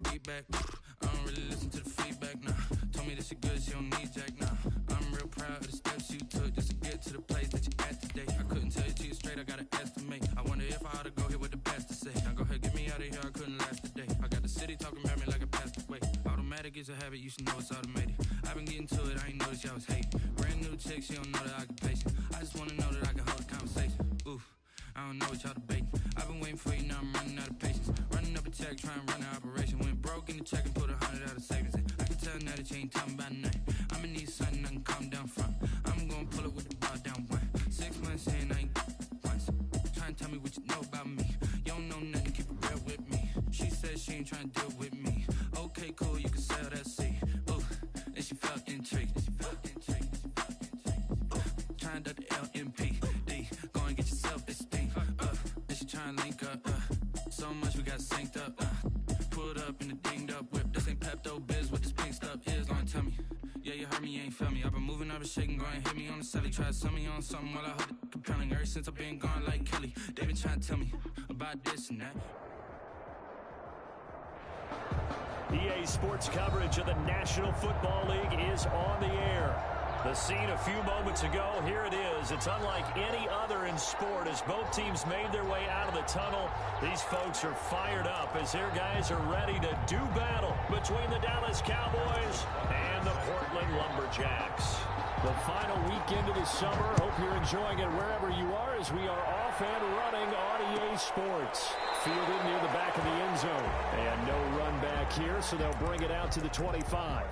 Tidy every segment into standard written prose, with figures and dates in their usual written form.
the beat back. I don't really listen to the feedback, nah. Told me that she good, she don't need jack, nah. I'm real proud of the steps you took just to get to the place that you at today. I couldn't tell you to you straight, I gotta estimate. I wonder if I ought to go here with the pastor say. Now go ahead, get me out of here, I couldn't last a day. I got the city talking about me like a passed away. Automatic is a habit, you should know it's automated. I've been getting to it, I ain't noticed y'all was hating. Brand new chick, she don't know the occupation. I just wanna know that I can hold a conversation. Oof, I don't know what y'all debating. I've been waiting for you, now I'm running out of patience. Running up a check, trying to run an operation. Went broke in the check and put 100 out of savings in. I can tell now that you ain't talking about nothing. I'ma need something I can calm down from. I'm gonna pull it with the bar down one. 6 months in, I ain't once. Trying to tell me what you know about me. You don't know nothing, keep it real with me. She said she ain't trying to deal with me. Okay, cool, you can sell that seed. Ooh, and she felt intrigued. Trying to the LMPD. Go and get your self-esteem. And she trying to link up. So much we got synced up. Pulled up in the dinged up whip. This ain't Pepto Biz, what this pink stuff is. Gonna tell me. Yeah, you heard me, you ain't felt me. I've been moving, I've been shaking, go and hit me on the celly. Try to sell me on something while I hold it compelling. Ever since I've been gone like Kelly. They been trying to tell me about this and that. EA Sports coverage of the National Football League is on the air. The scene a few moments ago, here it is. It's unlike any other in sport as both teams made their way out of the tunnel. These folks are fired up as their guys are ready to do battle between the Dallas Cowboys and the Portland Lumberjacks. The final weekend of the summer. Hope you're enjoying it wherever you are as we are off and running on EA Sports. Fielded near the back of the end zone. And no run back here, so they'll bring it out to the 25.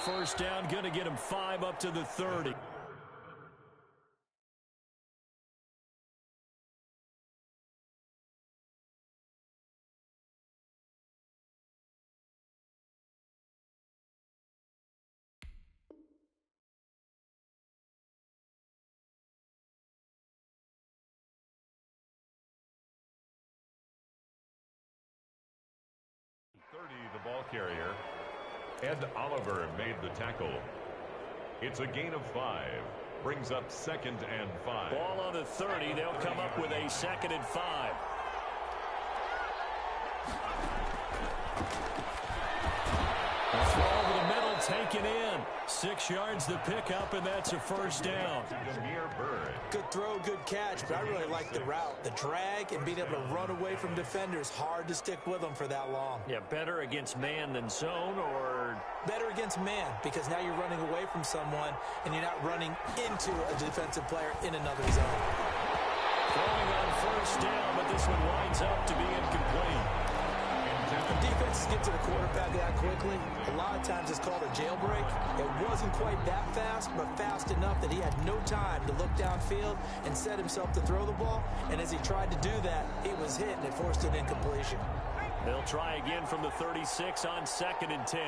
First down, going to get him 5 up to the 30. The ball carrier. Ed Oliver made the tackle. It's a gain of 5. Brings up 2nd and 5. Ball on the 30. They'll come up with a 2nd and 5. A throw over the middle, taken in. 6 yards the pickup, and that's a first down. Good throw, good catch, but I really like the route. The drag and being able to run away from defenders. Hard to stick with them for that long. Yeah, better against man than zone, or? Better against man, because now you're running away from someone, and you're not running into a defensive player in another zone. Throwing on first down, but this one winds up to be incomplete. When defenses get to the quarterback that quickly, a lot of times it's called a jailbreak. It wasn't quite that fast, but fast enough that he had no time to look downfield and set himself to throw the ball. And as he tried to do that, he was hit, and it forced an incompletion. They'll try again from the 36 on 2nd and 10.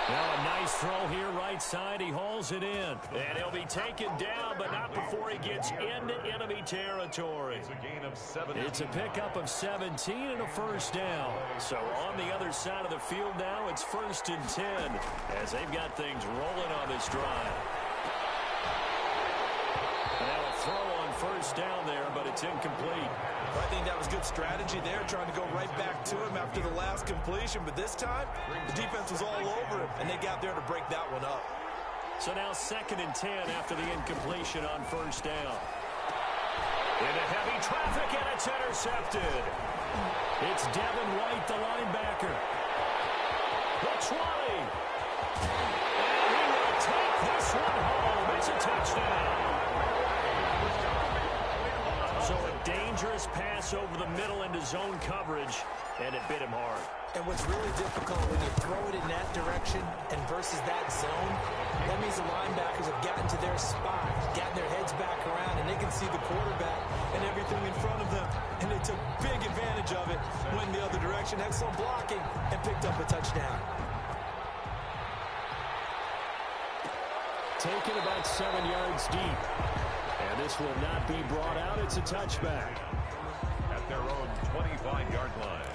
Now a nice throw here right side. He hauls it in. And he'll be taken down, but not before he gets into enemy territory. It's a gain of 7. It's a pickup of 17 and a first down. So on the other side of the field now, it's 1st and 10 as they've got things rolling on this drive. And now a throw on first down there, but it's incomplete. I think that was good strategy there, trying to go right back to him after the last completion. But this time, the defense was all over him, and they got there to break that one up. So now 2nd and 10 after the incompletion on first down. Into heavy traffic, and it's intercepted. It's Devin White, the linebacker. The 20. And he will take this one home. It's a touchdown. So a dangerous pass over the middle into zone coverage, and it bit him hard. And what's really difficult when you throw it in that direction and versus that zone, that means the linebackers have gotten to their spot, gotten their heads back around, and they can see the quarterback and everything in front of them. And they took big advantage of it, went the other direction. Excellent blocking, and picked up a touchdown. Taken about 7 yards deep. And this will not be brought out. It's a touchback. At their own 25-yard line.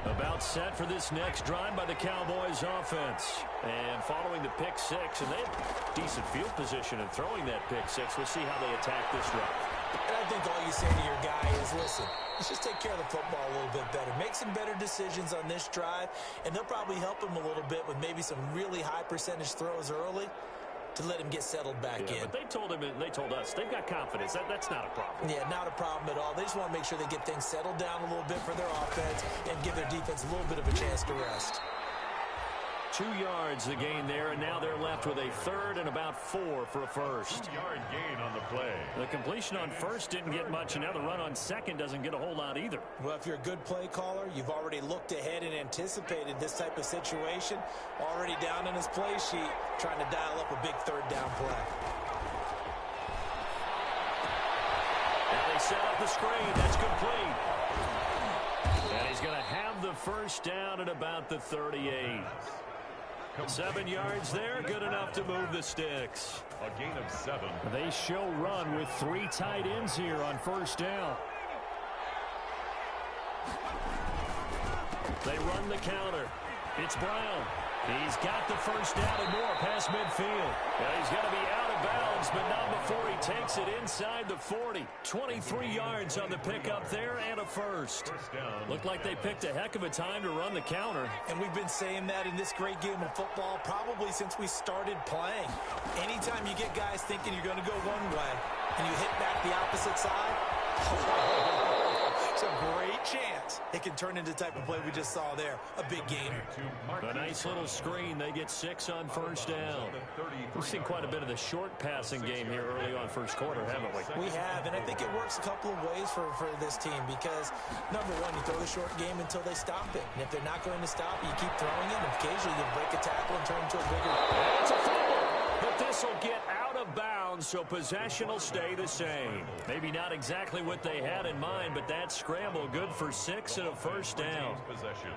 About set for this next drive by the Cowboys offense. And following the pick six, and they have decent field position in throwing that pick six. We'll see how they attack this drive. And I think all you say to your guy is, listen, let's just take care of the football a little bit better. Make some better decisions on this drive, and they'll probably help him a little bit with maybe some really high percentage throws early to let him get settled back in. But they told him, and they told us, they've got confidence. That's not a problem. Yeah, not a problem at all. They just want to make sure they get things settled down a little bit for their offense and give their defense a little bit of a chance to rest. 2 yards the gain there, and now they're left with a third and about 4 for a first. 2-yard gain on the play. The completion on first didn't get much, and now the run on second doesn't get a whole lot either. Well, if you're a good play caller, you've already looked ahead and anticipated this type of situation, already down in his play sheet, trying to dial up a big third down play. And they set up the screen. That's complete. And he's going to have the first down at about the 38. 7 yards there, good enough to move the sticks. A gain of 7. They show run with 3 tight ends here on first down. They run the counter. It's Brown. He's got the first down and more past midfield. Well, he's going to be out of bounds, but not before he takes it inside the 40. 23 yards on the pickup there and a first. Looked like they picked a heck of a time to run the counter. And we've been saying that in this great game of football probably since we started playing. Anytime you get guys thinking you're going to go one way and you hit back the opposite side, it's a great chance it can turn into the type of play we just saw there. A big gainer. A nice little screen. They get 6 on first down. We've seen quite a bit of the short passing game here early on first quarter, haven't we? We have, and I think it works a couple of ways for this team because, number one, you throw the short game until they stop it. And if they're not going to stop it, you keep throwing it. And occasionally you break a tackle and turn into a bigger. It's a fumble, but this will get out of bounds, so possession will stay the same. Maybe not exactly what they had in mind, but that scramble good for 6 and a first down. Possession.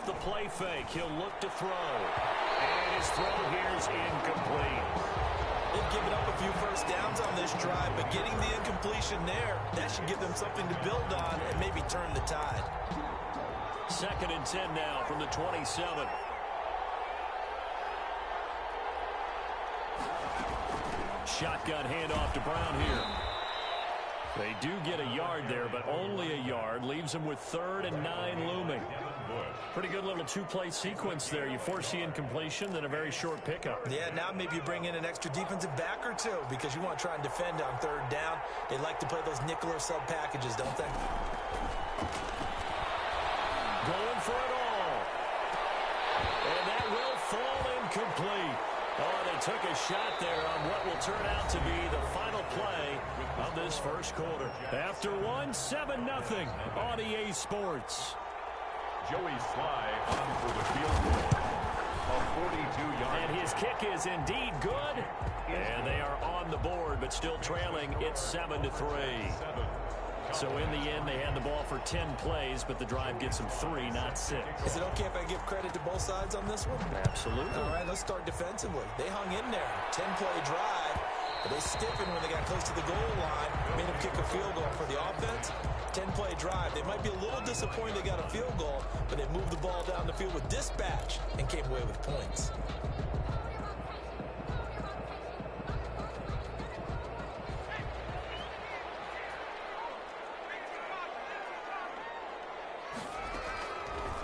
The play fake. He'll look to throw. And his throw here is incomplete. They've given up a few first downs on this drive, but getting the incompletion there, that should give them something to build on and maybe turn the tide. 2nd and 10 now from the 27. Shotgun handoff to Brown here. They do get a yard there, but only a yard. Leaves them with 3rd and 9 looming. Pretty good little 2-play sequence there. You force the incompletion, then a very short pickup. Yeah, now maybe you bring in an extra defensive back or two because you want to try and defend on 3rd down. They like to play those nickel or sub packages, don't they? Going for it all. And that will fall incomplete. Oh, they took a shot there on what will turn out to be the final play of this first quarter. After 7-0 on EA Sports. Joey Sly on for the field goal. A 42-yard. And his kick is indeed good. And they are on the board, but still trailing. It's 7-3. So in the end, they had the ball for 10 plays, but the drive gets them 3, not 6. Is it okay if I give credit to both sides on this one? Absolutely. All right, let's start defensively. They hung in there. 10-play drive, but they stiffened when they got close to the goal line, made them kick a field goal for the offense. 10-play drive. They might be a little disappointed they got a field goal, but they moved the ball down the field with dispatch and came away with points.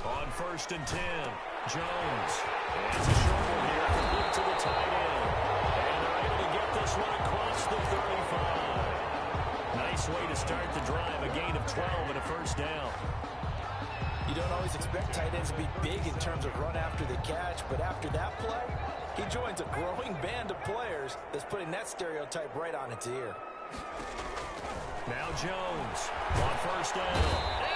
On 1st and 10, Jones. And it's a short one here, complete to the tight end. And they're able to get this one across the 35. drive, a gain of 12 and a first down. You don't always expect tight ends to be big in terms of run after the catch, but after that play, he joins a growing band of players that's putting that stereotype right on its ear. Now Jones on first down,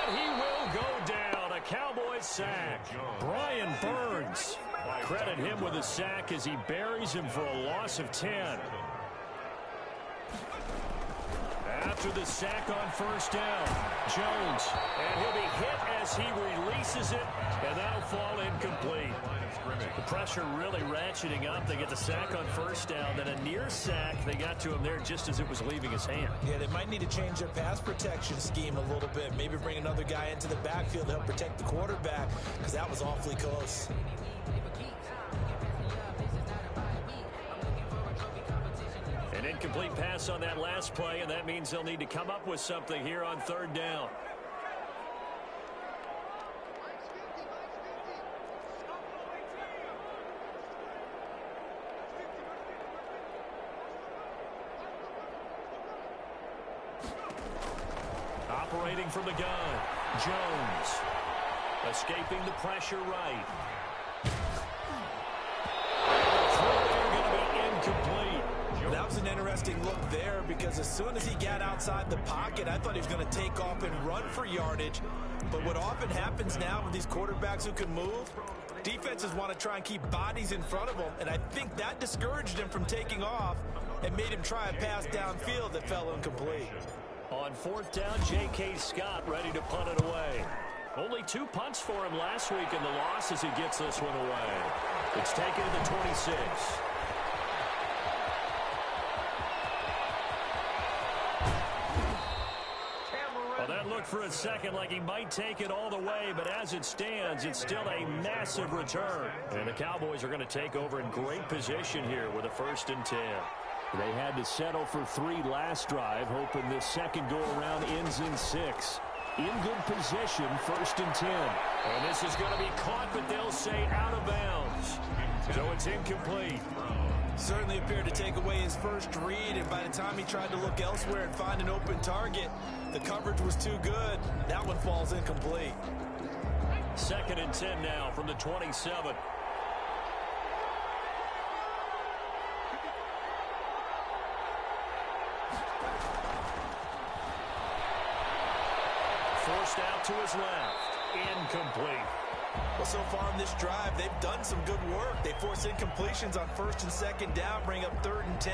and he will go down. A Cowboys sack. Brian Burns. Credit him with a sack as he buries him for a loss of 10. After the sack on first down, Jones, and he'll be hit as he releases it, and that'll fall incomplete. The pressure really ratcheting up. They get the sack on first down, then a near sack. They got to him there just as it was leaving his hand. Yeah, they might need to change their pass protection scheme a little bit. Maybe bring another guy into the backfield to help protect the quarterback, because that was awfully close. An incomplete pass on that last play, and that means they'll need to come up with something here on third down. Operating from the gun, Jones. Escaping the pressure right. Going to be incomplete. That was an interesting look there because as soon as he got outside the pocket, I thought he was going to take off and run for yardage. But what often happens now with these quarterbacks who can move, defenses want to try and keep bodies in front of them, and I think that discouraged him from taking off and made him try a pass downfield that fell incomplete. On fourth down, J.K. Scott ready to punt it away. Only 2 punts for him last week in the loss as he gets this one away. It's taken to the 26. Well, that looked for a second like he might take it all the way, but as it stands, it's still a massive return. And the Cowboys are going to take over in great position here with a 1st and 10. They had to settle for 3 last drive, hoping this second go-around ends in 6. In good position, 1st and 10. And this is going to be caught, but they'll say out of bounds. So it's incomplete. Certainly appeared to take away his first read, and by the time he tried to look elsewhere and find an open target, the coverage was too good. That one falls incomplete. 2nd and 10 now from the 27. Forced out to his left. Incomplete. Well, so far in this drive, they've done some good work. They force incompletions on 1st and 2nd down, bring up 3rd and 10.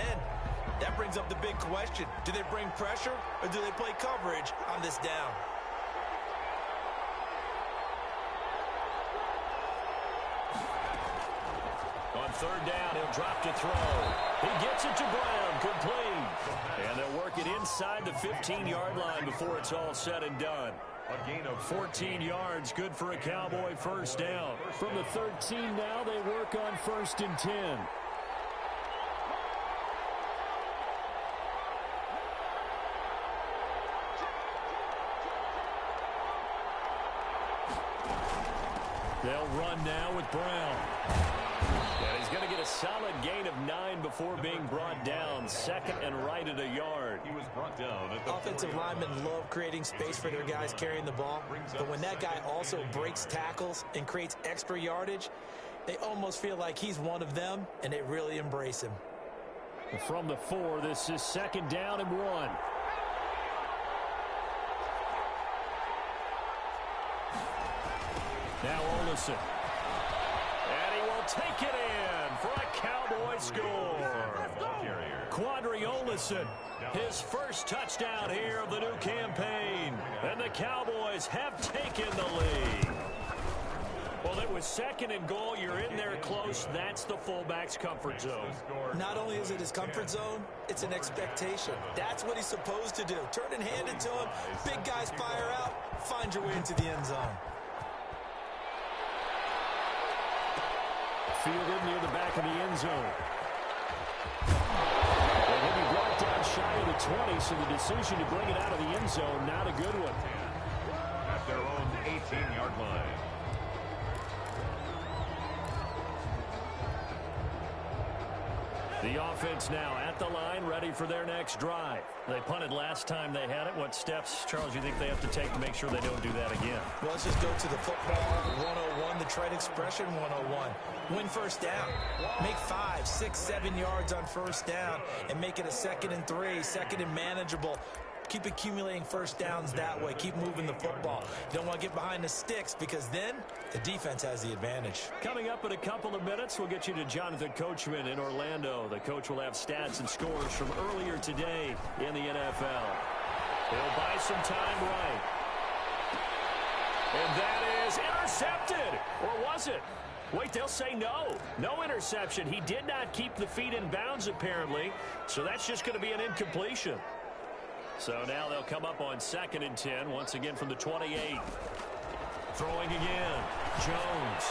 That brings up the big question. Do they bring pressure or do they play coverage on this down? On 3rd down, he'll drop to throw. He gets it to Brown, complete. And they'll work it inside the 15-yard line before it's all said and done. A gain of 14 yards, good for a Cowboy 1st down. From the 13 now, they work on 1st and 10. They'll run now with Brown. And he's going to get a solid gain of 9 before being brought down. 2nd and right at a yard. He was brought down at the Offensive linemen love creating space for their guys carrying the ball. But when that guy also breaks tackles and creates extra yardage, they almost feel like he's one of them, and they really embrace him. From the 4, this is 2nd down and 1. Now Olsen. And he will take it in for a Cowboy score. Quadri Olsen, his first touchdown here of the new campaign. And the Cowboys have taken the lead. Well, it was 2nd and goal. You're in there close. That's the fullback's comfort zone. Not only is it his comfort zone, it's an expectation. That's what he's supposed to do. Turn and hand it to him. Big guys fire out. Find your way into the end zone. Fielded near the back of the end zone. And he'll be brought down shy of the 20, so the decision to bring it out of the end zone, not a good one. at their own 18-yard line. The The offense now at the line, ready for their next drive. They punted last time they had it. What steps, Charles, you think they have to take to make sure they don't do that again? Well, let's just go to the football 101, the trade expression 101. Win first down. Make 5, 6, 7 yards on first down and make it a 2nd and 3, 2nd and manageable. Keep accumulating first downs that way. Keep moving the football. You don't want to get behind the sticks because then the defense has the advantage. Coming up in a couple of minutes, we'll get you to Jonathan Coachman in Orlando. The coach will have stats and scores from earlier today in the NFL. He'll buy some time right. And that is intercepted. Or was it? Wait, they'll say no. No interception. He did not keep the feet in bounds, apparently. So that's just going to be an incompletion. So now they'll come up on 2nd and 10, once again from the 28. Throwing again. Jones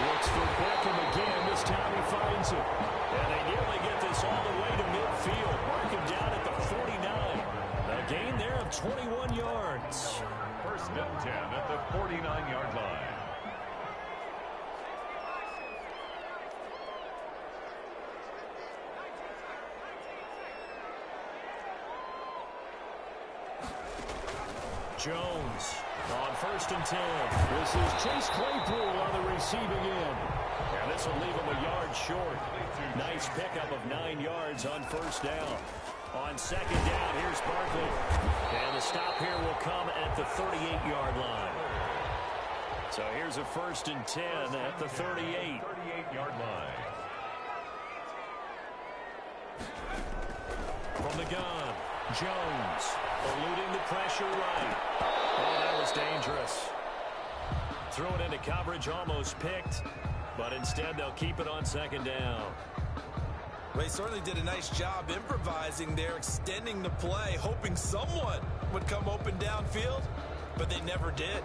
looks for Beckham again. This time he finds it. And they nearly get this all the way to midfield. Mark him down at the 49. A gain there of 21 yards. 1st and 10 at the 49-yard line. Jones on 1st and 10. This is Chase Claypool on the receiving end. And this will leave him a yard short. Nice pickup of 9 yards on 1st down. On 2nd down, here's Barkley. And the stop here will come at the 38-yard line. So here's a 1st and 10 at the 38. 38-yard line. From the gun, Jones eluding the pressure right. Oh, that was dangerous. Threw it into coverage, almost picked, but instead they'll keep it on 2nd down. They certainly did a nice job improvising there, extending the play, hoping someone would come open downfield, but they never did.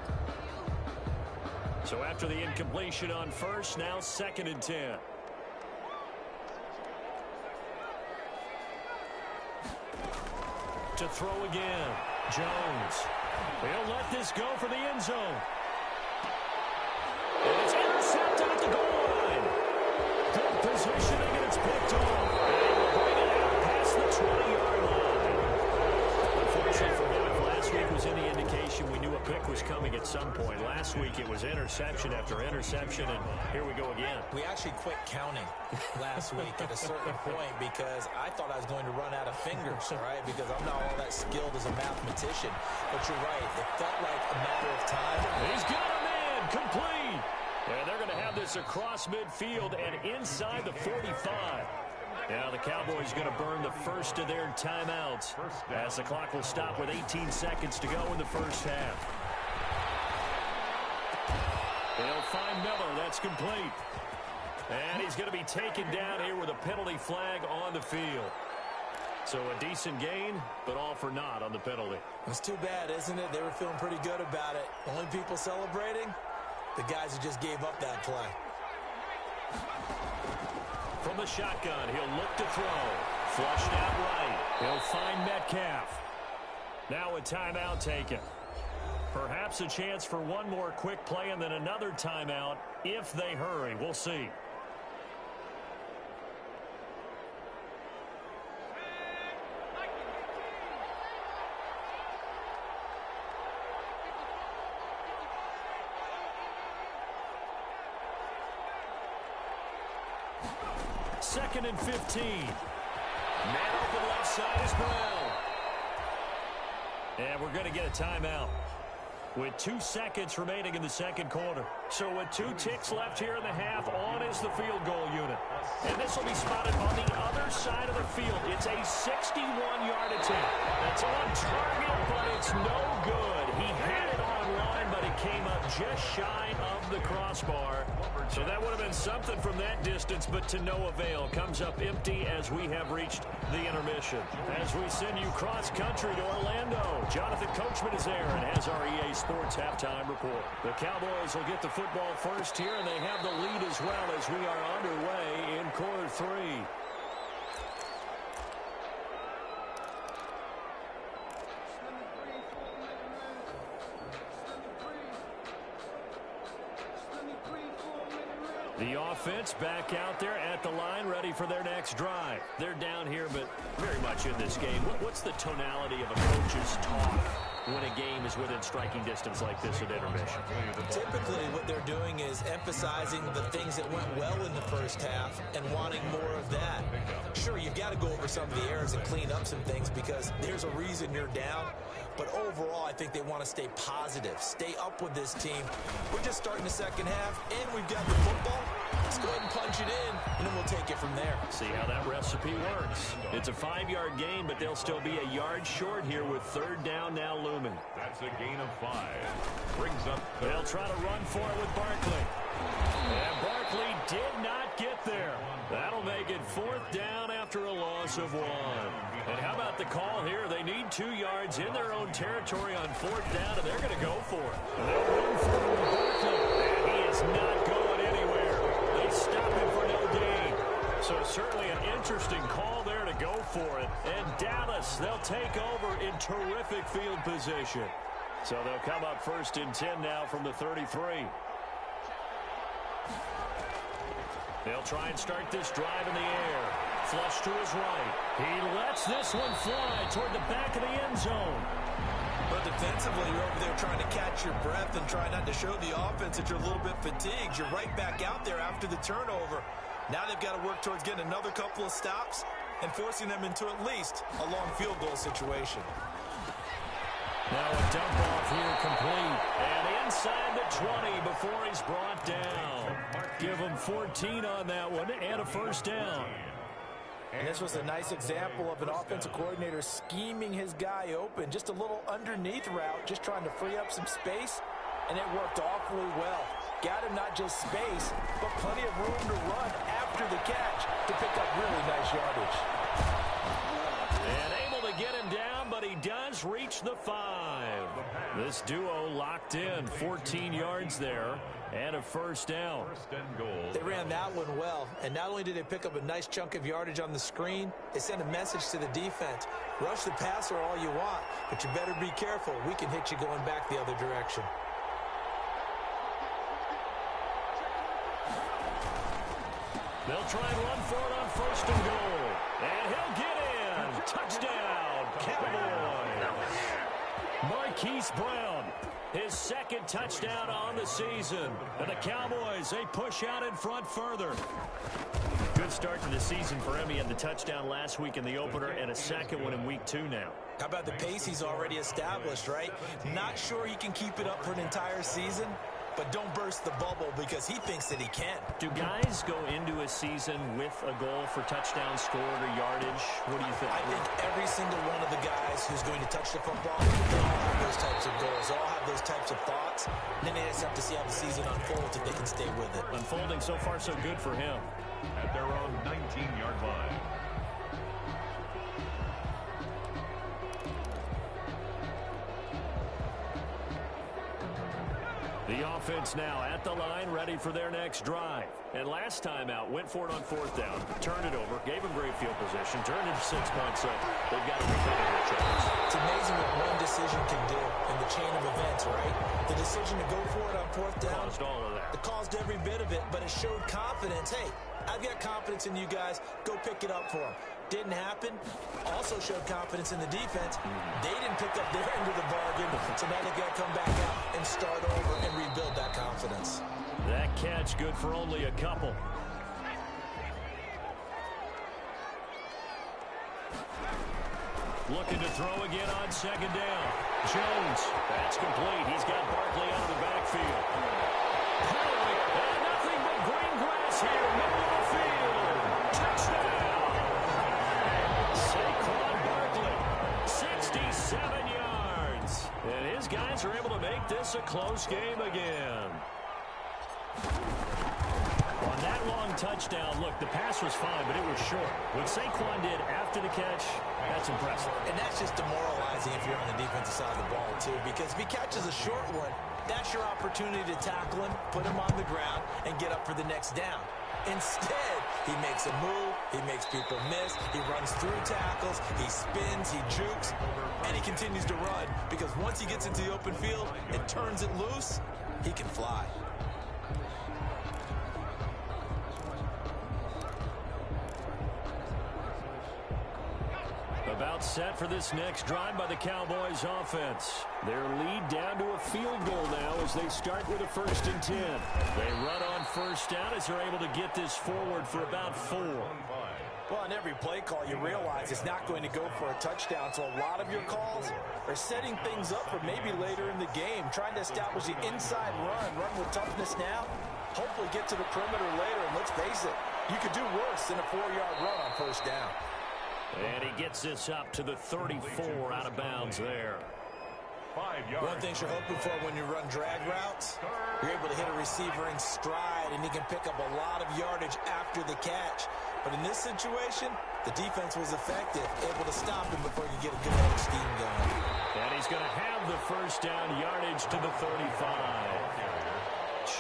So after the incompletion on 1st, now 2nd and 10. To throw again, Jones. He'll let this go for the end zone. And it's intercepted at the goal line. Good positioning, and it's picked off. And we'll bring it out past the 20-yard line. Unfortunately for him, if last week was any indication, we knew a pick was coming at some point. Last week it was interception after interception, and here we go again. We actually quit counting last week at a certain point because I thought I was going to run out of fingers, right? Because I'm not all that skilled as a mathematician. But you're right. It felt like a matter of time. He's got a man complete. And they're going to have this across midfield and inside the 45. Now the Cowboys going to burn the first of their timeouts as the clock will stop with 18 seconds to go in the 1st half. They'll find Miller. That's complete. And he's going to be taken down here with a penalty flag on the field. So a decent gain, but all for naught on the penalty. It's too bad, isn't it? They were feeling pretty good about it. Only people celebrating, the guys who just gave up that play. From the shotgun, he'll look to throw. Flushed out right. He'll find Metcalf. Now a timeout taken. Perhaps a chance for one more quick play and then another timeout if they hurry. We'll see. Second and 15. Man open left side is Brown. And we're going to get a timeout with 2 seconds remaining in the 2nd quarter. So with 2 ticks left here in the half, on is the field goal unit. And this will be spotted on the other side of the field. It's a 61-yard attempt. That's on target, but it's no good. He had it on line, but it came up just shy of the crossbar. So that would have been something from that distance, but to no avail. Comes up empty as we have reached the intermission. As we send you cross-country to Orlando, Jonathan Coachman is there and has our EA Sports halftime report. The Cowboys will get the football first here, and they have the lead as well as we are underway in quarter 3. The offense back out there at the line, ready for their next drive. They're down here, but very much in this game. What's the tonality of a coach's talk when a game is within striking distance like this at intermission? Typically, what they're doing is emphasizing the things that went well in the first half and wanting more of that. Sure, you've got to go over some of the errors and clean up some things because there's a reason you're down. But overall, I think they want to stay positive, stay up with this team. We're just starting the second half, and we've got the football. Let's go ahead and punch it in, and then we'll take it from there. See how that recipe works. It's a 5-yard gain, but they'll still be a yard short here with third down now looming. That's a gain of 5. Brings up third. They'll try to run for it with Barkley. And Barkley did not get there. That'll make it fourth down after a loss of 1. And how about the call here? They need 2 yards in their own territory on fourth down, and they're going to go for it. And they'll run for it with Barkley. And he is not going anywhere. They stop him for no gain. So certainly an interesting call there to go for it. And Dallas, they'll take over in terrific field position. So they'll come up first and 10 now from the 33. They'll try and start this drive in the air. Flush to his right. He lets this one fly toward the back of the end zone. But defensively, you're over there trying to catch your breath and try not to show the offense that you're a little bit fatigued. You're right back out there after the turnover. Now they've got to work towards getting another couple of stops and forcing them into at least a long field goal situation. Now a dump off here complete. And inside the 20 before he's brought down. Give him 14 on that one and a first down. And this was a nice example of an offensive coordinator scheming his guy open. Just a little underneath route, just trying to free up some space. And it worked awfully well. Got him not just space, but plenty of room to run after the catch to pick up really nice yardage. And able to get him down, but he does reach the 5. This duo locked in, 14 yards there, and a first down. They ran that one well, and not only did they pick up a nice chunk of yardage on the screen, they sent a message to the defense. Rush the passer all you want, but you better be careful. We can hit you going back the other direction. They'll try and run for it on first and goal. And he'll get in. Touchdown, Cowboys. Marquise Brown, his second touchdown on the season. And the Cowboys, they push out in front further. Good start to the season for him. He had the touchdown last week in the opener and a second one in week 2 now. How about the pace he's already established, right? Not sure he can keep it up for an entire season, but don't burst the bubble because he thinks that he can. Do guys go into a season with a goal for touchdown scored or yardage? What do you think? I think every single one of the guys who's going to touch the football, they all have those types of goals. They all have those types of thoughts. And then they just have to see how the season unfolds if they can stay with it. Unfolding so far so good for him. At their own 19-yard line. The offense now at the line, ready for their next drive. And last time out, went for it on fourth down, turned it over, gave them great field position, turned it 6 points up. They've got to recover their tracks. It's amazing what one decision can do in the chain of events, right? The decision to go for it on fourth down. Caused all of that. It caused every bit of it, but it showed confidence. Hey, I've got confidence in you guys. Go pick it up for them. Didn't happen. Also showed confidence in the defense. They didn't pick up their end of the bargain, so now they've got to come back out and start over and rebuild that confidence. That catch good for only a couple. Looking to throw again on second down. Jones, that's complete. He's got Barkley out of the backfield. And nothing but green grass here, middle of the field. Touchdown. Saquon Barkley, 67 yards. And his guys are able to make this a close game again. On that long touchdown, look, the pass was fine, but it was short. What Saquon did after the catch, that's impressive. And that's just demoralizing if you're on the defensive side of the ball, too, because if he catches a short one, that's your opportunity to tackle him, put him on the ground, and get up for the next down. Instead, he makes a move, he makes people miss, he runs through tackles, he spins, he jukes, and he continues to run, because once he gets into the open field and turns it loose, he can fly. About set for this next drive by the Cowboys offense. Their lead down to a field goal now as they start with a 1st and 10. They run on first down as they're able to get this forward for about 4. Well, on every play call, you realize it's not going to go for a touchdown, so a lot of your calls are setting things up for maybe later in the game, trying to establish the inside run with toughness now, hopefully get to the perimeter later, and let's face it, you could do worse than a 4-yard run on first down. And he gets this up to the 34 out of bounds there. 5 yards. One thing you're hoping for when you run drag routes, you're able to hit a receiver in stride, and he can pick up a lot of yardage after the catch. But in this situation, the defense was effective, able to stop him before he could get a good head scheme going. And he's going to have the first down yardage to the 35.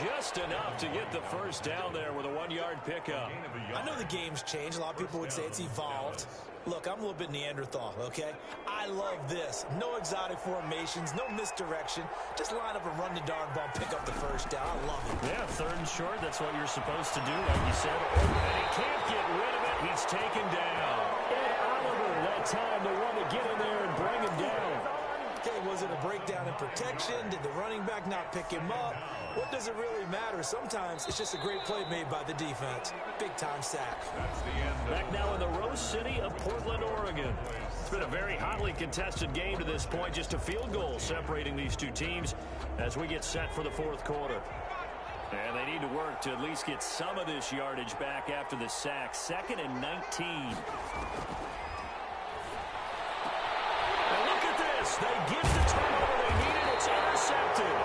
Just enough to get the first down there with a 1-yard pickup. I know the game's changed. A lot of people would say it's evolved. Look, I'm a little bit Neanderthal, okay? I love this. No exotic formations, no misdirection. Just line up and run the darn ball, pick up the first down. I love it. Yeah, 3rd and short, that's what you're supposed to do, like you said. And he can't get rid of it. He's taken down. Ed Oliver, that time, the one to get in there and bring him down. Okay, was it a breakdown in protection? Did the running back not pick him up? What does it really matter? Sometimes it's just a great play made by the defense. Big-time sack. Back now in the Rose City of Portland, Oregon. It's been a very hotly contested game to this point. Just a field goal separating these two teams as we get set for the 4th quarter. And they need to work to at least get some of this yardage back after the sack. 2nd and 19. And look at this. They get the turnover they needed. It's intercepted.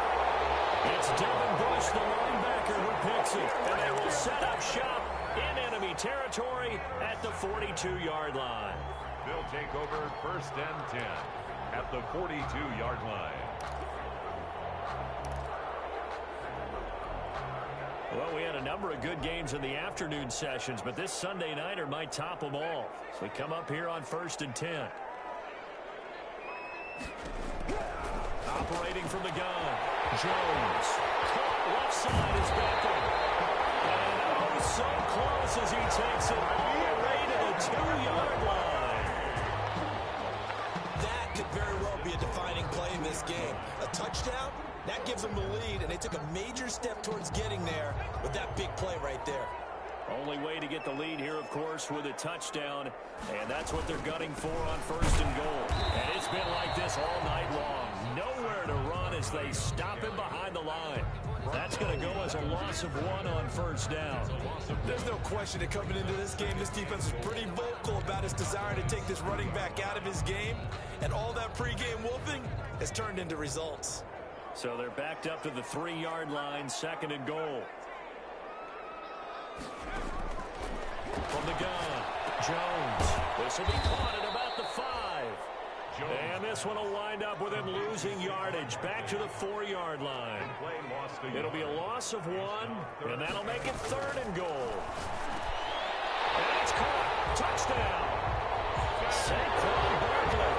It's Devin Bush, the linebacker, who picks it. And they will set up shop in enemy territory at the 42-yard line. They'll take over 1st and 10 at the 42-yard line. Well, we had a number of good games in the afternoon sessions, but this Sunday nighter might top them all. So we come up here on 1st and 10. Operating from the gun. Jones. Caught left side is Beckham. And oh, so close as he takes it all the way to the 2-yard line. That could very well be a defining play in this game. A touchdown, that gives them the lead, and they took a major step towards getting there with that big play right there. Only way to get the lead here, of course, with a touchdown, and that's what they're gunning for on 1st and goal. And it's been like this all night long. Nowhere to run as they stop him behind the line. That's going to go as a loss of 1 on 1st down. There's no question that coming into this game, this defense was pretty vocal about its desire to take this running back out of his game, and all that pregame wolfing has turned into results. So they're backed up to the 3-yard line, 2nd and goal. From the gun, Jones. This will be caught at about the 5. And this one will wind up with him losing yardage back to the 4-yard line. It'll be a loss of 1, and that'll make it 3rd and goal. And it's caught. Touchdown. Saquon Barkley,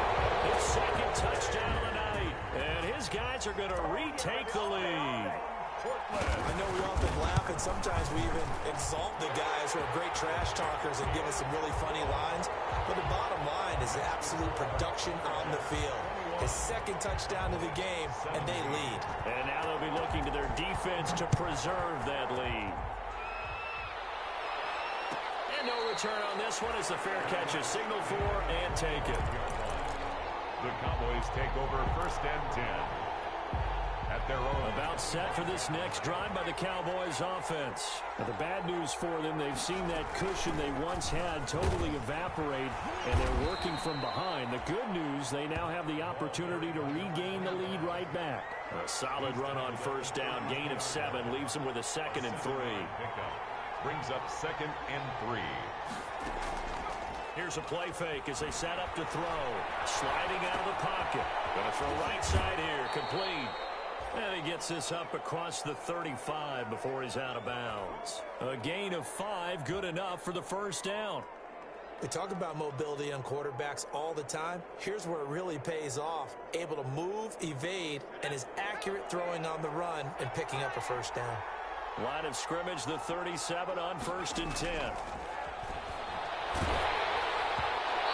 his 2nd touchdown of the night. And his guys are going to retake the lead. I know we often laugh, and sometimes we even exalt the guys who are great trash talkers and give us some really funny lines. But the bottom line is the absolute production on the field. His 2nd touchdown of the game, and they lead. And now they'll be looking to their defense to preserve that lead. And no return on this one as the fair catch is signaled for and taken. The Cowboys take over 1st and 10. At their own. About set for this next drive by the Cowboys offense. Now, the bad news for them, they've seen that cushion they once had totally evaporate, and they're working from behind. The good news, they now have the opportunity to regain the lead right back. A solid run on 1st down, gain of 7, leaves them with a 2nd and 3. Brings up 2nd and 3. Here's a play fake as they set up to throw. Sliding out of the pocket. Going to throw right side here, complete. And he gets this up across the 35 before he's out of bounds. A gain of 5, good enough for the 1st down. We talk about mobility on quarterbacks all the time. Here's where it really pays off. Able to move, evade, and is accurate throwing on the run and picking up a 1st down. Line of scrimmage, the 37 on 1st and 10.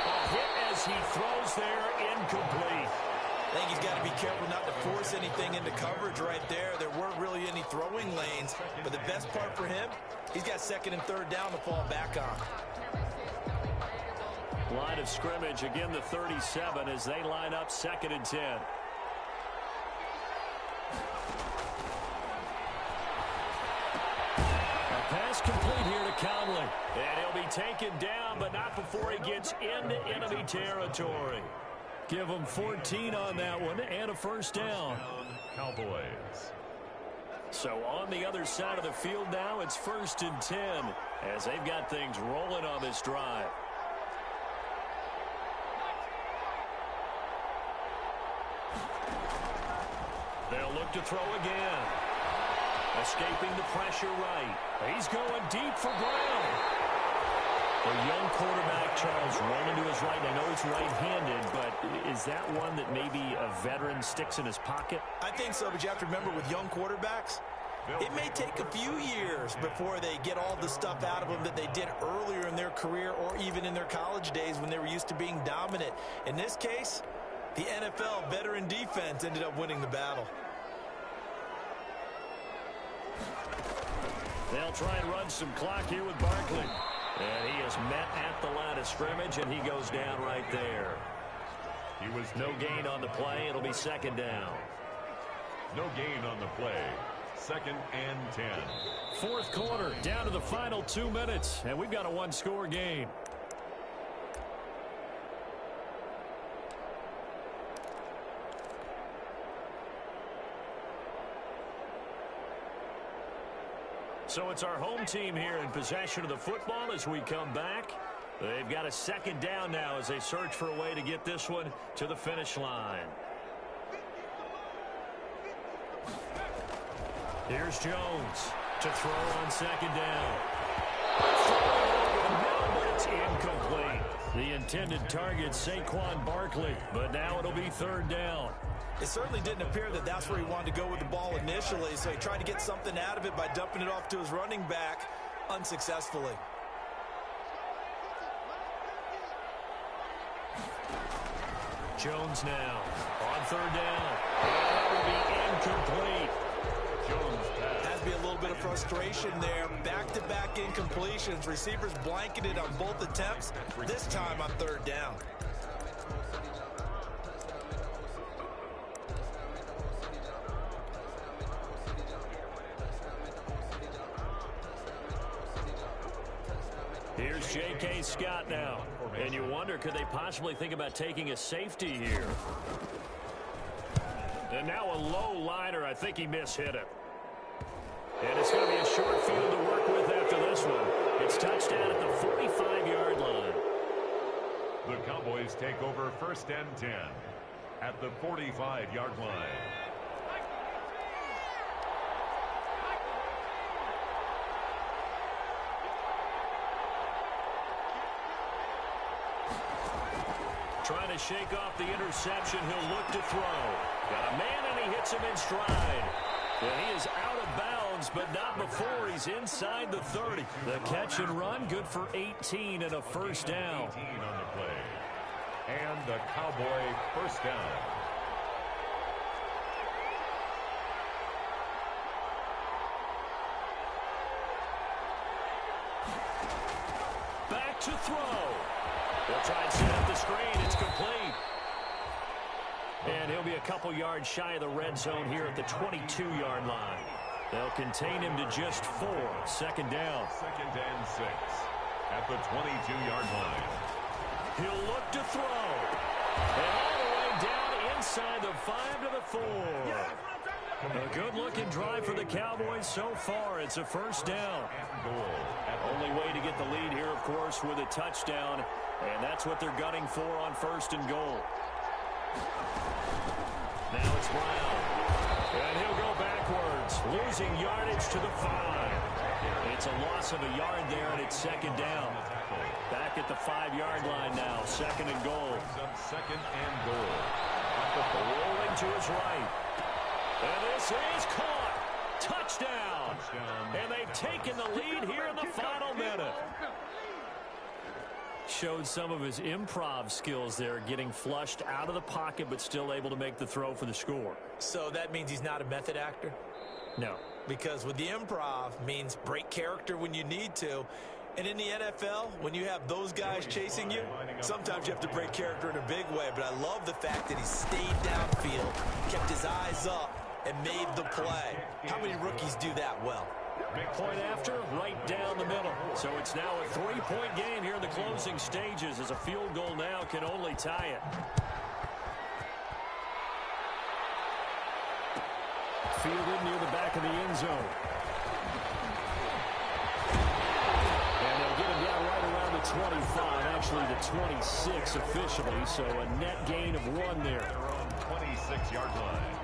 A hit as as he throws there, incomplete. I think he's got to be careful not to force anything into coverage right there. There weren't really any throwing lanes, but the best part for him, he's got second and third down to fall back on. Line of scrimmage, again the 37 as they line up 2nd and 10. A pass complete here to Conley. And he'll be taken down, but not before he gets into enemy territory. Give him 14 on that one and a first down. Cowboys. So on the other side of the field now, it's 1st and 10 as they've got things rolling on this drive. They'll look to throw again. Escaping the pressure right. He's going deep for Brown. The young quarterback, Charles, rolling to his right. I know he's right-handed, but is that one that maybe a veteran sticks in his pocket? I think so, but you have to remember with young quarterbacks, it may take a few years before they get all the stuff out of them that they did earlier in their career or even in their college days when they were used to being dominant. In this case, the NFL veteran defense ended up winning the battle. They'll try and run some clock here with Barkley. And he is met at the line of scrimmage, and he goes down right there. He was no gain on the play. It'll be 2nd down. No gain on the play. 2nd and 10. 4th quarter, down to the final 2 minutes, and we've got a one-score game. So it's our home team here in possession of the football as we come back. They've got a 2nd down now as they search for a way to get this one to the finish line. Here's Jones to throw on 2nd down. No, but it's incomplete. The intended target, Saquon Barkley, but now it'll be 3rd down. It certainly didn't appear that that's where he wanted to go with the ball initially, so he tried to get something out of it by dumping it off to his running back unsuccessfully. Jones now on 3rd down. That will be incomplete. Jones pass. Has to be a little bit of frustration there. Back-to-back incompletions. Receivers blanketed on both attempts, this time on 3rd down. Here's J.K. Scott now. And you wonder, could they possibly think about taking a safety here? And now a low liner. I think he mishit it. And it's going to be a short field to work with after this one. It's touchdown at the 45-yard line. The Cowboys take over 1st and 10 at the 45-yard line. Trying to shake off the interception. He'll look to throw. Got a man, and he hits him in stride. And he is out of bounds, but not before he's inside the 30. The catch and run, good for 18 and a first down. 18 on the play. And the Cowboy first down. Back to throw. They'll try and set up the screen. It's complete. And he'll be a couple yards shy of the red zone here at the 22-yard line. They'll contain him to just 4. 2nd down. 2nd and 6 at the 22-yard line. He'll look to throw. And all the way down inside the 5 to the 4. A good-looking drive for the Cowboys so far. It's a first down. Only way to get the lead here, of course, with a touchdown. And that's what they're gunning for on 1st and goal. Now it's Brown. And he'll go backwards, losing yardage to the 5. It's a loss of a yard there, and it's 2nd down. Back at the 5-yard line now, 2nd and goal. 2nd and goal. Rolling to his right. And this is caught. Touchdown. And they've taken the lead here in the final minute. showed some of his improv skills there, getting flushed out of the pocket but still able to make the throw for the score. So that means he's not a method actor? No. Because with the improv means break character when you need to. And in the NFL, when you have those guys chasing you, sometimes you have to break character in a big way. But I love the fact that he stayed downfield, kept his eyes up, and made the play. How many rookies do that well? Point after, right down the middle. So it's now a 3-point game here in the closing stages, as a field goal now can only tie it. Fielded near the back of the end zone. And they'll get him down right around the 25, actually the 26 officially, so a net gain of 1 there. They're on 26-yard line.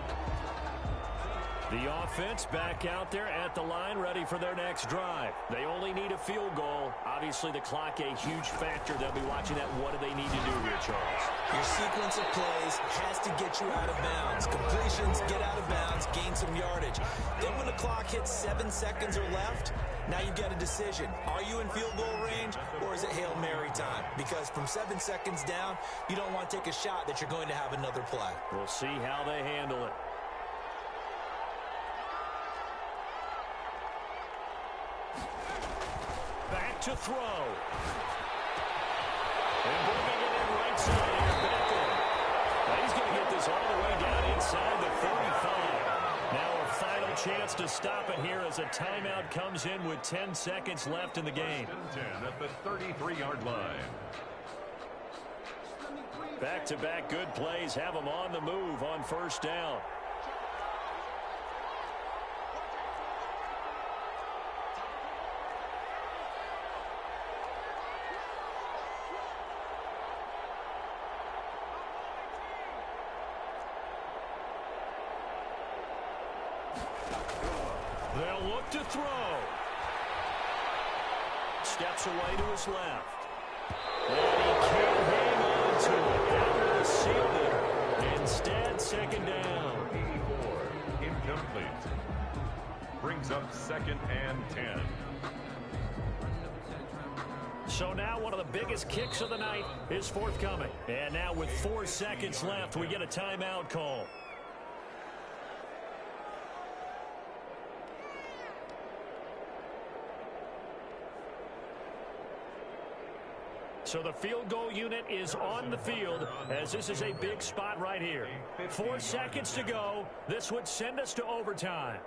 The offense back out there at the line, ready for their next drive. They only need a field goal. Obviously, the clock a huge factor. They'll be watching that. What do they need to do here, Charles? Your sequence of plays has to get you out of bounds. Completions, get out of bounds, gain some yardage. Then when the clock hits 7 seconds or left, now you've got a decision. Are you in field goal range, or is it Hail Mary time? Because from 7 seconds down, you don't want to take a shot that you're going to have another play. We'll see how they handle it. Back to throw. And bringing it in right side here, Beckham. Now he's going to get this all the way down inside the 45. Now a final chance to stop it here as a timeout comes in with 10 seconds left in the game. 10 at the 33-yard line. Back-to-back good plays have them on the move on first down. They'll look to throw. Steps away to his left. And he can't hang on to it. That will seal it. Instead, second down. 84, incomplete. Brings up 2nd and 10. So now one of the biggest kicks of the night is forthcoming. And now with 4 seconds left, we get a timeout call. So the field goal unit is on the field, as this is a big spot right here. 4 seconds to go. This would send us to overtime.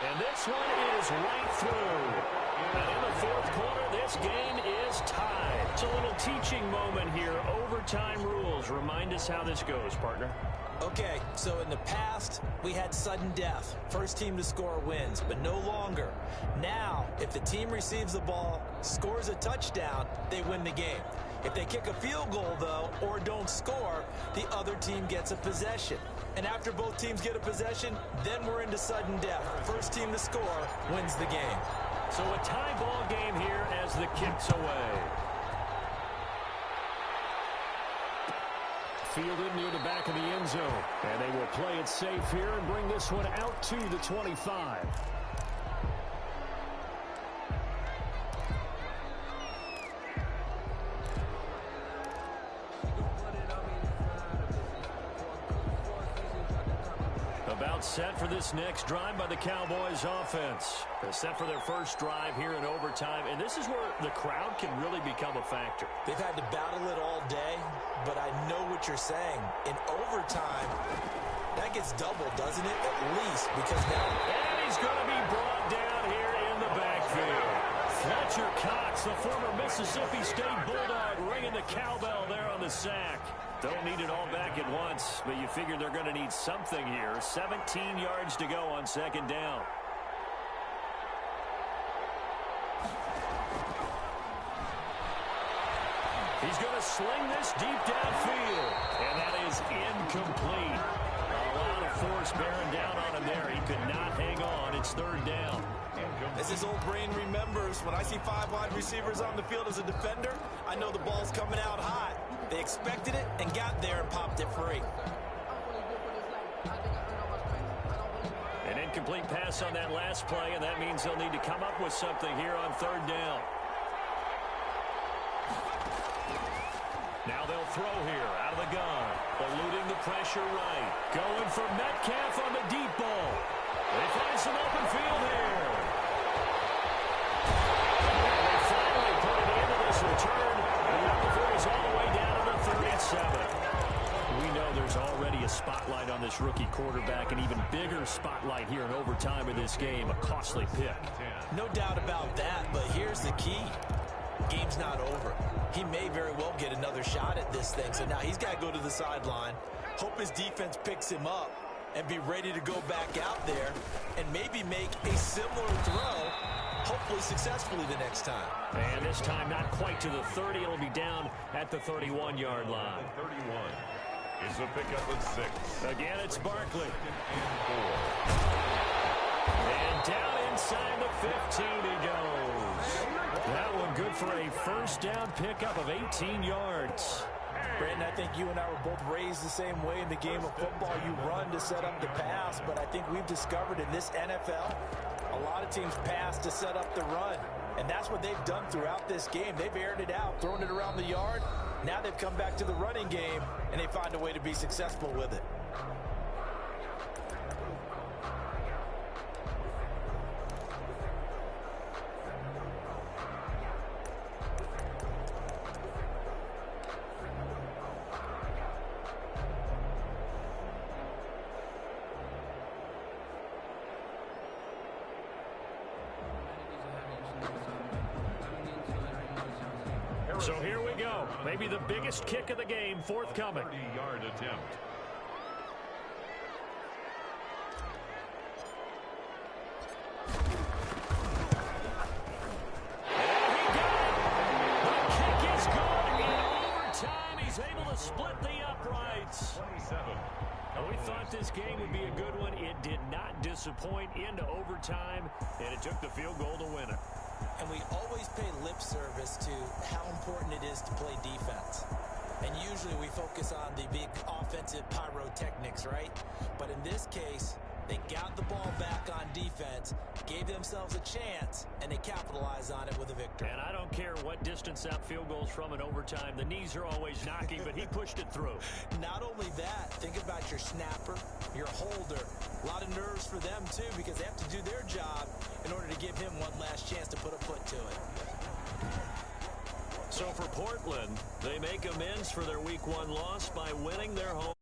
And this one is right through. And in the fourth quarter, this game is tied. It's a little teaching moment here. Overtime rules. Remind us how this goes, partner. Okay, so in the past, we had sudden death. First team to score wins, but no longer. Now, if the team receives the ball, scores a touchdown, they win the game. If they kick a field goal, though, or don't score, the other team gets a possession. And after both teams get a possession, then we're into sudden death. First team to score wins the game. So a tie ball game here as the kick's away. Fielded near the back of the end zone. And they will play it safe here and bring this one out to the 25. About set for this next drive by the Cowboys offense. They're set for their first drive here in overtime, and this is where the crowd can really become a factor. They've had to battle it all day, but I know what you're saying. In overtime, that gets doubled, doesn't it? At least, because now... And he's going to be brought down here in the backfield. Fletcher Cox, the former Mississippi State Bulldog, ringing the cowbell there on the sack. Don't need it all back at once, but you figure they're going to need something here. 17 yards to go on second down. He's going to sling this deep downfield, and that is incomplete. A lot of force bearing down on run there. He could not hang on. It's third down. As his old brain remembers, when I see 5 wide receivers on the field as a defender, I know the ball's coming out hot. They expected it and got there and popped it free. An incomplete pass on that last play, and that means they'll need to come up with something here on third down. Now they'll throw here out of the gun. Eluding the pressure right. Going for Metcalf on the deep ball. They find some open field here. And they finally put it into this return. And now the ball is all the way down to the 37. We know there's already a spotlight on this rookie quarterback, an even bigger spotlight here in overtime of this game. A costly pick. No doubt about that, but here's the key. Game's not over. He may very well get another shot at this thing, so now he's got to go to the sideline, hope his defense picks him up, and be ready to go back out there and maybe make a similar throw, hopefully successfully the next time. And this time not quite to the 30. It'll be down at the 31-yard line. 31 is a pickup of 6. Again, it's Barkley. And down inside the 15 he goes. That one good for a first down pickup of 18 yards. Brandon, I think you and I were both raised the same way in the game of football. You run to set up the pass, but I think we've discovered in this NFL, a lot of teams pass to set up the run. And that's what they've done throughout this game. They've aired it out, thrown it around the yard. Now they've come back to the running game, and they find a way to be successful with it. So here we go. Maybe the biggest kick of the game forthcoming. 30-yard attempt. And he got it. The kick is good. In overtime, he's able to split the uprights. 27. We thought this game would be a good one. It did not disappoint into overtime, and it took the field goal to win it. And we always pay lip service to how important it is to play defense. And usually we focus on the big offensive pyrotechnics, right? But in this case, they got the ball back on defense, gave themselves a chance, and they capitalized on it with a victory. And I don't care what distance that field goal's from in overtime. The knees are always knocking, but he pushed it through. Not only that, think about your snapper, your holder. A lot of nerves for them, too, because they have to do their job in order to give him one last chance to put a foot to it. So for Portland, they make amends for their Week 1 loss by winning their home.